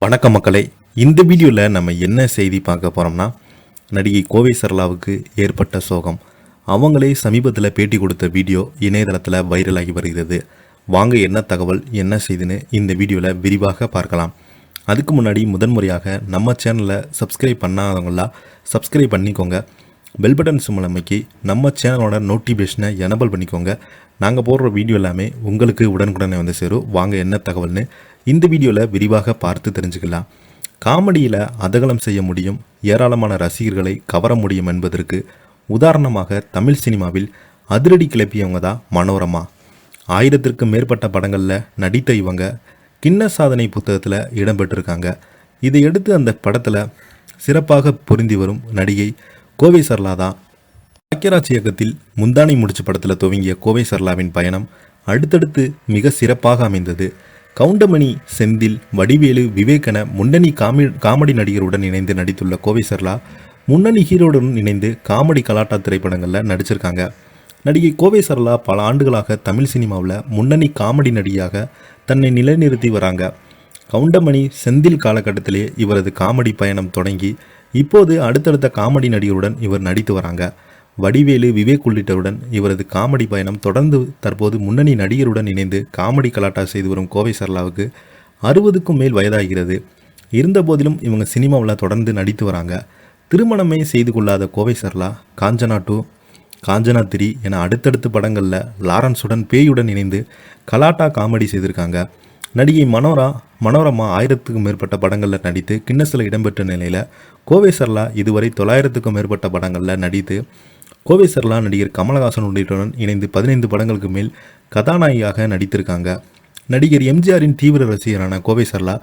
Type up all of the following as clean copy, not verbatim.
வணக்கம் மக்களே. இந்த வீடியோவில் நம்ம என்ன செய்தி பார்க்க போகிறோம்னா, நடிகை கோவை சரளாவுக்கு ஏற்பட்ட சோகம். அவங்களே சமீபத்தில் பேட்டி கொடுத்த வீடியோ இணையதளத்தில் வைரலாகி வருகிறது. வாங்க என்ன தகவல் என்ன செய்துன்னு இந்த வீடியோவில் விரிவாக பார்க்கலாம். அதுக்கு முன்னாடி முதன்முறையாக நம்ம சேனலை சப்ஸ்கிரைப் பண்ணாதவங்களா சப்ஸ்கிரைப் பண்ணிக்கோங்க. பெல் பட்டன் சிம்பல் அமைக்கி நம்ம சேனலோட நோட்டிஃபிகேஷனை எனபிள் பண்ணிக்கோங்க. நாங்கள் போடுற வீடியோ எல்லாமே உங்களுக்கு உடனுக்குடனே வந்து சேரும். வாங்க என்ன தகவல்னு இந்த வீடியோவில் விரிவாக பார்த்து தெரிஞ்சுக்கலாம். காமெடியில் அதகலம் செய்ய முடியும், ஏராளமான ரசிகர்களை கவர முடியும் என்பதற்கு உதாரணமாக தமிழ் சினிமாவில் அதிரடி கிளப்பியவங்க தான் மனோரமா. 1000க்கும் மேற்பட்ட படங்களில் நடித்த இவங்க கின்ன சாதனை புத்தகத்தில் இடம்பெற்றிருக்காங்க. இதையடுத்து அந்த படத்தில் சிறப்பாக பொருந்தி வரும் நடிகை கோவை சரளா தான். பாக்கியராஜ் இயக்கத்தில் முந்தானை முடிச்சு படத்தில் துவங்கிய கோவை சரளாவின் பயணம் அடுத்தடுத்து மிக சிறப்பாக அமைந்தது. கவுண்டமணி, செந்தில், வடிவேலு, விவேக் என முன்னணி காமெடி நடிகருடன் இணைந்து நடித்துள்ள கோவை சரளா முன்னணி ஹீரோவுடன் இணைந்து காமெடி கலாட்டா திரைப்படங்களில் நடிச்சிருக்காங்க. நடிகை கோவை சரளா பல ஆண்டுகளாக தமிழ் சினிமாவில் முன்னணி காமெடி நடிகையாக தன்னை நிலைநிறுத்தி வராங்க. கவுண்டமணி, செந்தில் காலகட்டத்திலே இவரது காமெடி பயணம் தொடங்கி இப்போது அடுத்தடுத்த காமெடி நடிகருடன் இவர் நடித்து வராங்க. வடிவேலு, விவேக் உள்ளிட்டவருடன் இவரது காமெடி பயணம் தொடர்ந்து தற்போது முன்னணி நடிகருடன் இணைந்து காமெடி கலாட்டா செய்து வரும் கோவை சரளாவுக்கு 60க்கும் மேல் வயதாகிறது. இருந்த போதிலும் இவங்க சினிமாவில் தொடர்ந்து நடித்து வராங்க. திருமணமே செய்து கொள்ளாத கோவை சரளா காஞ்சனா 2, காஞ்சனா 3 என அடுத்தடுத்த படங்களில் லாரன்ஸுடன் பேயுடன் இணைந்து கலாட்டா காமெடி செய்திருக்காங்க. நடிகை மனோரமா 1000க்கும் மேற்பட்ட படங்களில் நடித்து கின்னஸில் இடம்பெற்ற நிலையில் கோவை சரளா இதுவரை 900க்கும் மேற்பட்ட படங்களில் நடித்து கோவை சரளா நடிகர் கமலஹாசன் உள்ளிட்டவுடன் இணைந்து 15 படங்களுக்கு மேல் கதாநாயகியாக நடித்திருக்காங்க. நடிகர் எம்ஜிஆரின் தீவிர ரசிகரான கோவை சரளா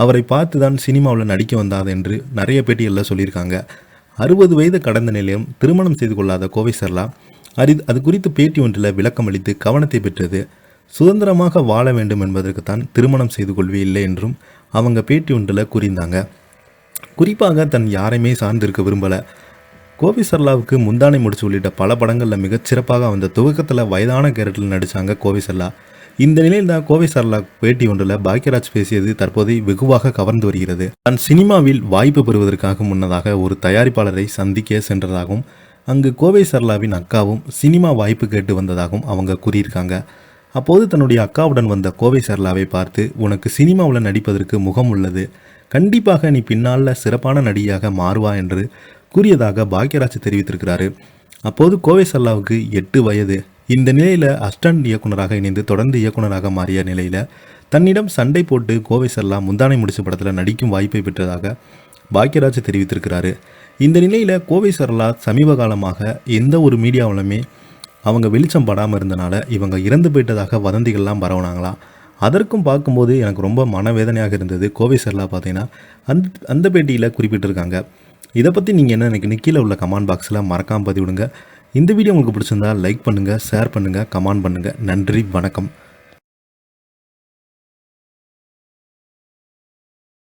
அவரை பார்த்து தான் சினிமாவில் நடிக்க வந்தாது என்று நிறைய பேட்டிகளில் சொல்லியிருக்காங்க. 60 வயது கடந்த நிலையும் திருமணம் செய்து கொள்ளாத கோவை சரளா அது குறித்து பேட்டி ஒன்றில் விளக்கம் அளித்து கவனத்தை பெற்றது. சுதந்திரமாக வாழ வேண்டும் என்பதற்குத்தான் திருமணம் செய்து கொள்வே என்றும் அவங்க பேட்டி ஒன்றில் கூறியிருந்தாங்க. குறிப்பாக தன் யாரையுமே சார்ந்திருக்க விரும்பலை. கோவை சரளாவுக்கு முந்தானை முடிச்சு உள்ளிட்ட பல படங்களில் மிகச்சிறப்பாக வந்த துவக்கத்தில் வயதான கேரக்டரில் நடித்தாங்க கோவை சரளா. இந்த நிலையில் தான் கோவை சரளா பேட்டி ஒன்றில் பாக்கியராஜ் பேசியது தற்போது வெகுவாக கவர்ந்து வருகிறது. தன் சினிமாவில் வாய்ப்பு பெறுவதற்காக முன்னதாக ஒரு தயாரிப்பாளரை சந்திக்க சென்றதாகவும் அங்கு கோவை சரளாவின் அக்காவும் சினிமா வாய்ப்பு கேட்டு வந்ததாகவும் அவங்க கூறியிருக்காங்க. அப்போது தன்னுடைய அக்காவுடன் வந்த கோவை சரளாவை பார்த்து, உனக்கு சினிமாவில் நடிப்பதற்கு முகம் உள்ளது, கண்டிப்பாக நீ பின்னால் சிறப்பான நடிகையாக மாறுவா என்று கூறியதாக பாக்கியராஜ் தெரிவித்திருக்கிறாரு. அப்போது கோவை சரளாவுக்கு 8 வயது. இந்த நிலையில் அசிஸ்டன்ட் இயக்குனராக இணைந்து தொடர்ந்து இயக்குனராக மாறிய நிலையில் தன்னிடம் சண்டை போட்டு கோவை சரளா முந்தானை முடிச்ச படத்தில் நடிக்கும் வாய்ப்பை பெற்றதாக பாக்கியராஜ் தெரிவித்திருக்கிறாரு. இந்த நிலையில் கோவை சரளா சமீப காலமாக எந்த ஒரு மீடியாவிலுமே அவங்க வெளிச்சம் படாமல் இருந்தனால இவங்க இறந்து போயிட்டதாக வதந்திகள்லாம் பரவுனாங்களாம். அதற்கும் பார்க்கும்போது எனக்கு ரொம்ப மனவேதனையாக இருந்தது. கோவை சரளா பார்த்தீங்கன்னா அந்த பேட்டியில் குறிப்பிட்டிருக்காங்க. இதை பற்றி நீங்கள் என்ன நினைக்கிறீங்க? கீழே உள்ள கமெண்ட் பாக்ஸில் மறக்காமல் பதிவிடுங்க. இந்த வீடியோ உங்களுக்கு பிடிச்சிருந்தா லைக் பண்ணுங்கள், ஷேர் பண்ணுங்கள், கமெண்ட் பண்ணுங்கள். நன்றி, வணக்கம்.